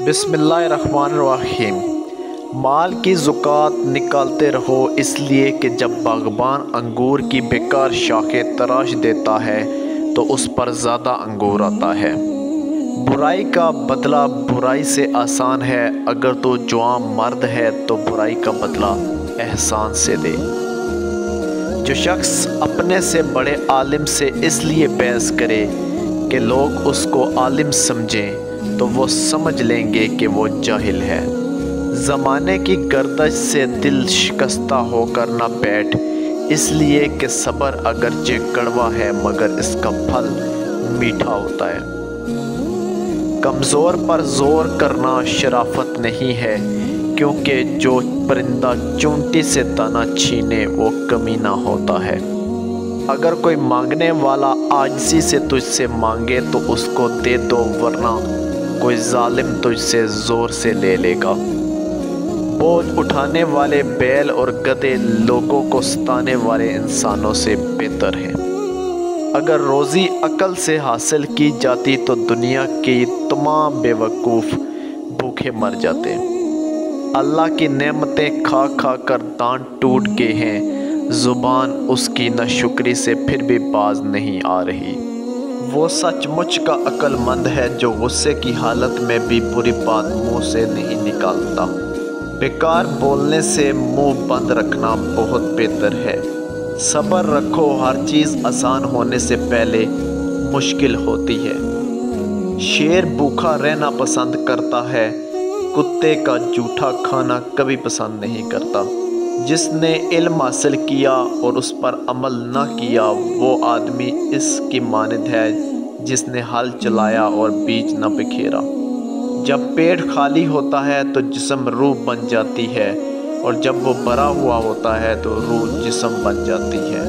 बिस्मिल्लाहिर्रहमानिर्रहीम। माल की ज़कात निकालते रहो, इसलिए कि जब बाग़बान अंगूर की बेकार शाखें तराश देता है तो उस पर ज़्यादा अंगूर आता है। बुराई का बदला बुराई से आसान है, अगर तो जवान मर्द है तो बुराई का बदला एहसान से दे। जो शख्स अपने से बड़े आलिम से इसलिए बहस करे कि लोग उसको आलिम समझें तो वो समझ लेंगे कि वो जाहिल है। ज़माने की गर्दश से दिल शिकस्ता होकर न बैठ, इसलिए कि सब्र अगरचे कड़वा है मगर इसका फल मीठा होता है। कमज़ोर पर ज़ोर करना शराफत नहीं है, क्योंकि जो परिंदा चूंटी से दाना छीने वो कमीना होता है। अगर कोई मांगने वाला आजिज़ी से तुझसे मांगे तो उसको दे दो, वरना कोई जालिम तुझसे ज़ोर से ले लेगा। बोझ उठाने वाले बैल और गधे लोगों को सताने वाले इंसानों से बेहतर हैं। अगर रोज़ी अक्ल से हासिल की जाती तो दुनिया के तमाम बेवकूफ़ भूखे मर जाते। अल्लाह की नेमतें खा खा कर दांत टूट गए हैं, ज़ुबान उसकी नाशुक्री से फिर भी बाज नहीं आ रही। वो सचमुच का अक्लमंद है जो गुस्से की हालत में भी बुरी बात मुंह से नहीं निकालता। बेकार बोलने से मुंह बंद रखना बहुत बेहतर है। सब्र रखो, हर चीज़ आसान होने से पहले मुश्किल होती है। शेर भूखा रहना पसंद करता है, कुत्ते का जूठा खाना कभी पसंद नहीं करता। जिसने इल्म हासिल किया और उस पर अमल न किया वो आदमी इसकी मानद है जिसने हल चलाया और बीज न बिखेरा। जब पेट खाली होता है तो जिस्म रूह बन जाती है, और जब वो भरा हुआ होता है तो रूह जिस्म बन जाती है।